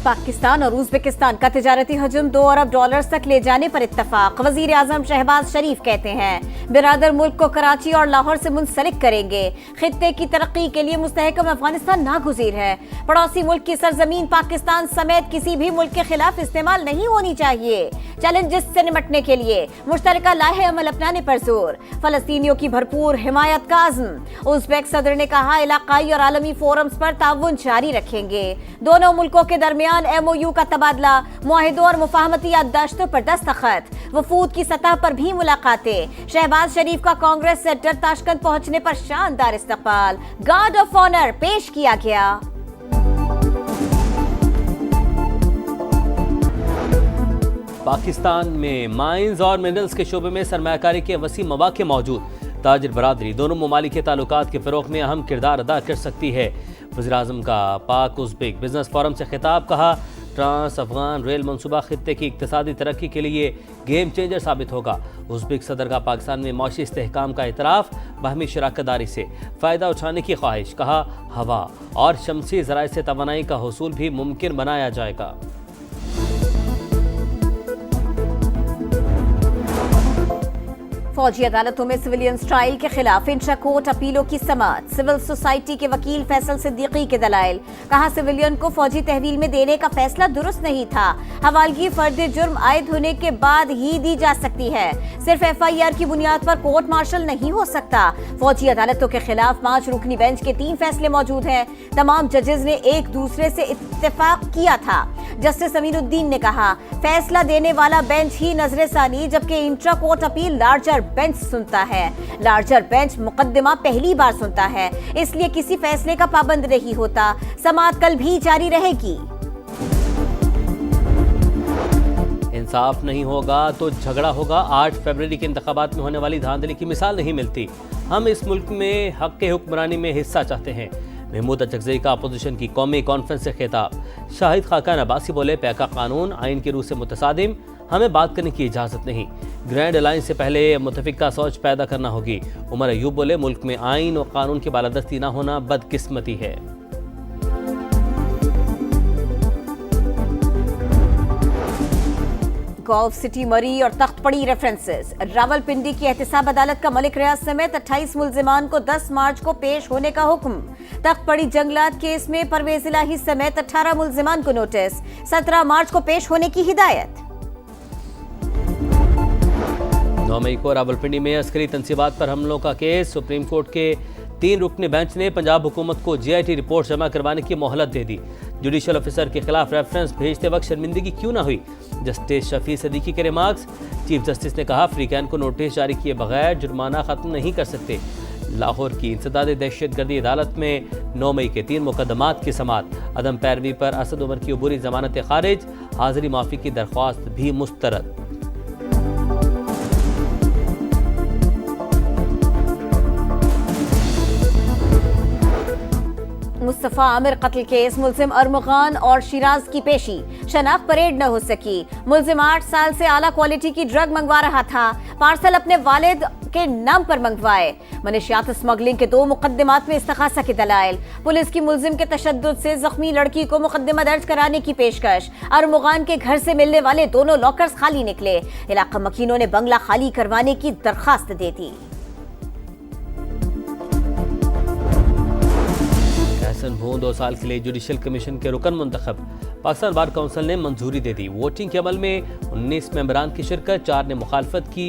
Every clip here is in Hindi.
पाकिस्तान और उज़्बेकिस्तान का तिजारती हजम 2 अरब डॉलर्स तक ले जाने पर इत्तफाक। वजीर आजम शहबाज शरीफ कहते हैं बिरादर मुल्क को कराची और लाहौर से मुंसलिक करेंगे। खित्ते की तरक्की के लिए मुस्तहकम अफगानिस्तान नागुज़ीर है। पड़ोसी मुल्क की सरजमीन पाकिस्तान समेत किसी भी मुल्क के खिलाफ इस्तेमाल नहीं होनी चाहिए। चैलेंजेस से निपटने के लिए मुश्तरका लाहे अमल अपनाने पर जोर। फलस्तीनियों की भरपूर हिमायत का अज़्म। उज़्बेक सदर ने कहा इलाकाई और आलमी फोरम्स पर ताउन जारी रखेंगे। दोनों मुल्कों के दरमियान MOU का तबादला, मुआहिदों और मुफाहमती याददाश्तों पर दस्तखत। वफूद की सतह पर भी मुलाकातें। शहबाज शरीफ का कांग्रेस सेक्टर ताशकंद पहुंचने पर शानदार इस्तकबाल। गार्ड ऑफ ऑनर पेश किया गया। पाकिस्तान में माइंस और मिनरल्स के शोबे में सरमायाकारी के वसी मौके मौजूद। ताजिर बरादरी दोनों ममालिक के ताल्लुकात के फ़रोग़ में अहम किरदार अदा कर सकती है। वज़ीर-ए-आज़म का पाक उज़्बेक बिजनेस फोरम से खिताब। कहा ट्रांस अफगान रेल मनसूबा खित्ते की इक़्तिसादी तरक्की के लिए गेम चेंजर साबित होगा। उज़्बेक सदर का पाकिस्तान में मौशी इस्तेहकाम का इतराफ़, बाहमी शराकतदारी से फ़ायदा उठाने की ख्वाहिश। कहा हवा और शमसी ज़राए से तवानाई का हुसूल भी मुमकिन बनाया जाएगा। फौजी अदालतों में सिविलियन स्टाइल के खिलाफ इंट्रा कोर्ट अपीलों की समाअत। सिविल सोसाइटी के वकील फैसल सिद्दीकी के दलाइल। कहा सिविलियन को फौजी तहवील में देने का फैसला दुरुस्त नहीं था। हवालगी फर्द जुर्म आयद होने के बाद ही दी जा सकती है। सिर्फ FIR की बुनियाद पर कोर्ट मार्शल नहीं हो सकता। फौजी अदालतों के खिलाफ 5 रुकनी बेंच के 3 फैसले मौजूद हैं। तमाम जजेस ने एक दूसरे से इत्तेफाक किया था। जस्टिस अमीनुद्दीन ने कहा फैसला देने वाला बेंच ही नजर सानी, जबकि intra court appeal larger bench सुनता है। लार्जर बेंच मुकदमा पहली बार सुनता है, इसलिए किसी फैसले का पाबंद नहीं होता। समाअत कल भी जारी रहेगी। इंसाफ नहीं होगा तो झगड़ा होगा। 8 फरवरी के इंतखाबात में होने वाली धांधली की मिसाल नहीं मिलती। हम इस मुल्क में हक के हुक्मरानी में हिस्सा चाहते हैं। महमूद अचकज़ई का अपोजिशन की कौमी कॉन्फ्रेंस से खिताब। शाहिद खाकान अब्बासी बोले पैका कानून आइन की रूह से मुतसादिम, हमें बात करने की इजाज़त नहीं। ग्रैंड अलायंस से पहले मुतफिका सोच पैदा करना होगी। उमर अयूब बोले मुल्क में आइन और कानून की बालादस्ती ना होना बदकिस्मती है। गल्फ सिटी मरी और तख्त पड़ी रेफरेंसेस। रावलपिंडी की एहतिसाब अदालत का मलिक रियाज समेत 28 मुल्जिमान को 10 मार्च को पेश होने का हुक्म। तख्त पड़ी जंगलात केस में परवेज इलाही समेत 18 मुल्जिमान को नोटिस। 17 मार्च को पेश होने की हिदायत। 9 मई को रावलपिंडी में अस्करी तनसीबात पर हमलों का केस। सुप्रीम कोर्ट के 3 रुकनी बेंच ने पंजाब हुकूमत को GIT रिपोर्ट जमा करवाने की मोहलत दे दी। जुडिशल ऑफिसर के खिलाफ रेफरेंस भेजते वक्त शर्मिंदगी क्यों ना हुई? जस्टिस शफी सदीकी के रिमार्क्स। चीफ जस्टिस ने कहा फ्रीकैन को नोटिस जारी किए बगैर जुर्माना खत्म नहीं कर सकते। लाहौर की इंसदाद दहशतगर्दी अदालत में 9 मई के 3 मुकदमात की समाअत। अदम पैरवी पर असद उमर की अबूरी जमानत खारिज। हाजिरी माफी की दरख्वास्त भी मुस्तरद। मुस्तफा आमिर कत्ल केस। मुल्जिम अरमुगान और शिराज की पेशी। शनाख्त परेड न हो सकी। मुल्जिम 8 साल से आला क्वालिटी की ड्रग मंगवा रहा था। पार्सल अपने वालिद के नाम पर मंगवाए। मनशियात स्मगलिंग के 2 मुकदमात में इस्तगासा के दलाइल। पुलिस की मुल्जिम के तशद्दुद से जख्मी लड़की को मुकदमा दर्ज कराने की पेशकश। अरमुगान के घर से मिलने वाले दोनों लॉकर्स खाली निकले। इलाका मकीनों ने बंगला खाली करवाने की दरखास्त दे दी। वो 2 साल के लिए जुडिशल कमीशन के रुकन मुंतखब। पाकिस्तान बार काउंसिल ने मंजूरी दे दी। वोटिंग के अमल में 19 मेंबरान की शिरकत। 4 ने मुखालफत की,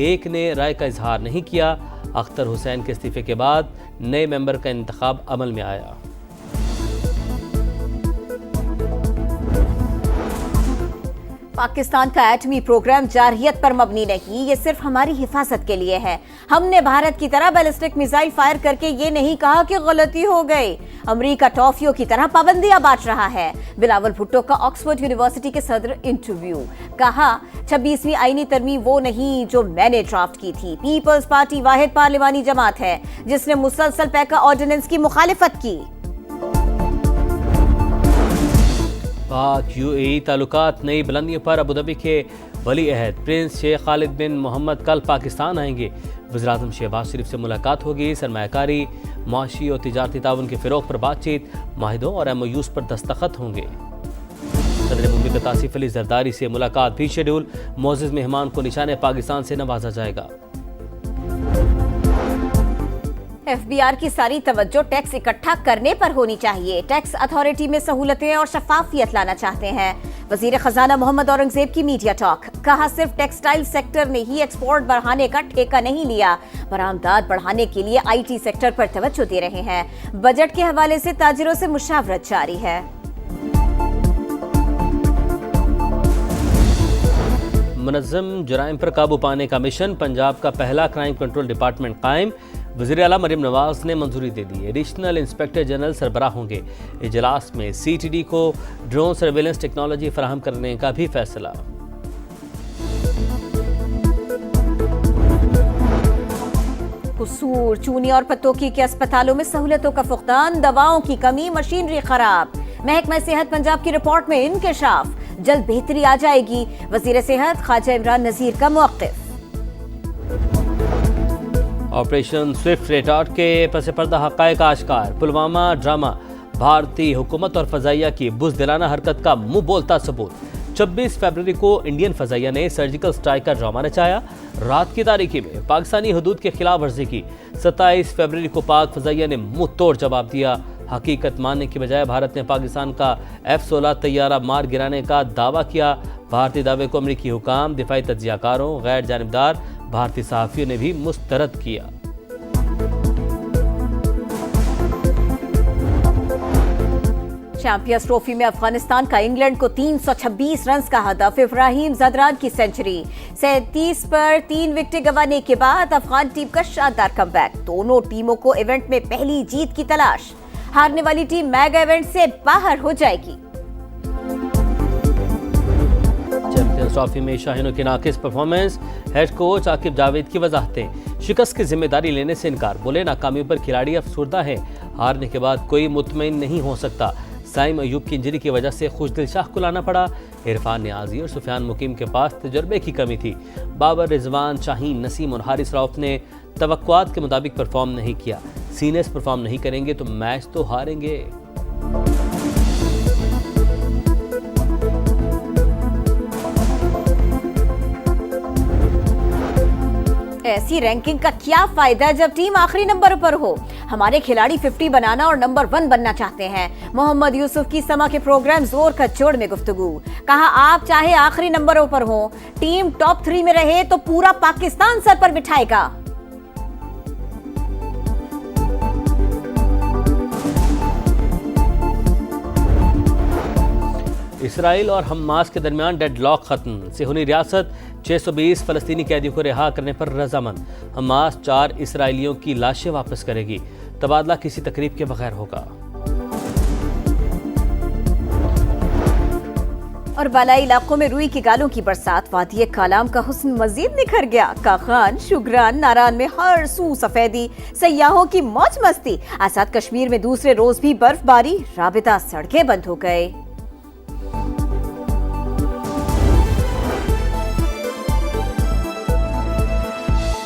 1 ने राय का इजहार नहीं किया। अख्तर हुसैन के इस्तीफे के बाद नए मेंबर का इंतखाब अमल में आया। पाकिस्तान का एटमी प्रोग्राम जारहियत पर मबनी नहीं, ये सिर्फ हमारी हिफाजत के लिए है। हमने भारत की तरह बैलिस्टिक मिसाइल फायर करके ये नहीं कहा कि गलती हो गई। अमेरिका टॉफियों की तरह पाबंदियां बांट रहा है। बिलावल भुट्टो का ऑक्सफोर्ड यूनिवर्सिटी के सदर इंटरव्यू। कहा 26वीं आईनी तरमीम वो नहीं जो मैंने ड्राफ्ट की थी। पीपल्स पार्टी वाहिद पार्लिमानी जमात है जिसने मुसलसल पैका ऑर्डिनेंस की मुखालिफत की। पाक UAE ताल्लुकात नई बुलंदियों पर। अबूधाबी के वली अहद प्रिंस शेख खालिद बिन मोहम्मद कल पाकिस्तान आएंगे। वज़ीर-ए-आज़म शहबाज शरीफ से मुलाकात होगी। सरमायाकारी, माशी और तिजारती ताउन के फ़रोग़ पर बातचीत। माहिदों और MOUs पर दस्तखत होंगे। सदर मुमलिकत आसिफ अली जरदारी से मुलाकात भी शेड्यूल। मोअज़्ज़िज़ मेहमान को निशाने पाकिस्तान से नवाजा जाएगा। एफबीआर की सारी तवज्जो टैक्स इकट्ठा करने पर होनी चाहिए। टैक्स अथॉरिटी में सहूलतें और शफाफियत लाना चाहते हैं। वजीर खजाना मोहम्मद औरंगजेब की मीडिया टॉक। कहा, सिर्फ टेक्सटाइल सेक्टर ने ही एक्सपोर्ट बढ़ाने का ठेका नहीं लिया, बरामदात बढ़ाने के लिए आईटी सेक्टर पर तवज्जो दे रहे हैं। बजट के हवाले से ताजिरों से मुशावरत जारी है। मुनज़्ज़म जुराइम पर काबू पाने का मिशन। पंजाब का पहला क्राइम कंट्रोल डिपार्टमेंट कायम। वज़ीर आला मरियम नवाज ने मंजूरी दे दी। एडिशनल इंस्पेक्टर जनरल सरबराह होंगे। इजलास में सीटीडी को ड्रोन सर्वेलेंस टेक्नोलॉजी फराहम करने का भी फैसला। कसूर, चूनी और पतोकी के अस्पतालों में सहूलतों का फुकदान, दवाओं की कमी, मशीनरी खराब। महकमा सेहत पंजाब की रिपोर्ट में इंकशाफ। जल्द बेहतरी आ जाएगी। वजीर सेहत ख्वाजा इमरान नजीर का मौक़िफ़। ऑपरेशन स्विफ्ट रेटार्ट के पस पर्दा हक़ाइक़ आश्कार। पुलवामा ड्रामा भारतीय हुकूमत और फ़ज़ाइया की बुज़दिलाना हरकत का मुंह बोलता सबूत। 26 फरवरी को इंडियन फ़ज़ाइया ने सर्जिकल स्ट्राइक का ड्रामा रचाया। रात की तारीकी में पाकिस्तानी हदूद की खिलाफ वर्जी की। 27 फरवरी को पाक फ़ज़ाइया ने मुंह तोड़ जवाब दिया। हकीकत मानने की बजाय भारत ने पाकिस्तान का F-16 तैयारा मार गिराने का दावा किया। भारतीय दावे को अमरीकी हुकाम, दिफाई तज्ज़ियाकारों, गैर जानिबदार भारतीय सहाफ़ियों ने भी मुस्तरद किया। चैंपियंस ट्रॉफी में अफगानिस्तान का इंग्लैंड को 326 रन का हदफ। इब्राहिम ज़दरान की सेंचुरी। 37 पर 3 विकेटें गंवाने के बाद अफगान टीम का शानदार कमबैक। दोनों टीमों को इवेंट में पहली जीत की तलाश। हारने वाली टीम मेगा इवेंट से बाहर हो जाएगी। चैंपियंस ट्रॉफी में शाहीनों की नाकिस performance. Head coach Aqib Javed की वजाहतें। शिकस्त की जिम्मेदारी लेने से इनकार। बोले, नाकामियों पर खिलाड़ी अफसुर्दा है। हारने के बाद कोई मुतमईन नहीं हो सकता। साइम अयूब की इंजरी की वजह से खुशदिल शाह को लाना पड़ा। इरफान नियाजी और सुफियान मुकीम के पास तजुर्बे की कमी थी। बाबर, रिजवान, शाहीन, नसीम और हारिस रऊफ ने तवक्कुआत के मुताबिक परफॉर्म नहीं किया। सीनियर्स परफॉर्म नहीं करेंगे तो मैच तो हारेंगे। ऐसी रैंकिंग का क्या फायदा जब टीम आखिरी नंबर पर हो। हमारे खिलाड़ी 50 बनाना और नंबर 1 बनना चाहते हैं। मोहम्मद यूसुफ की समा के प्रोग्राम जोर का जोड़ में गुफ्तगू। कहा, आप चाहे आखिरी नंबरों पर हो, टीम टॉप 3 में रहे तो पूरा पाकिस्तान सर पर बिठाएगा। इसराइल और हमास के दरमियान डेडलॉक खत्म। सिहोनी रियासत 620 फलस्तीनी कैदियों को रिहा करने पर रजामंद। हमास 4 इसराइलियों की लाशें वापस करेगी। तबादला किसी तकरीब के बगैर होगा। और बालाई इलाकों में रुई की गालों की बरसात। वादी कालाम का हुस्न मजीद निखर गया। काखान, शुगरान, नारान में हर सू सफेदी, सयाहों की मौज मस्ती। आजाद कश्मीर में दूसरे रोज भी बर्फबारी। राबिता सड़कें बंद हो गए।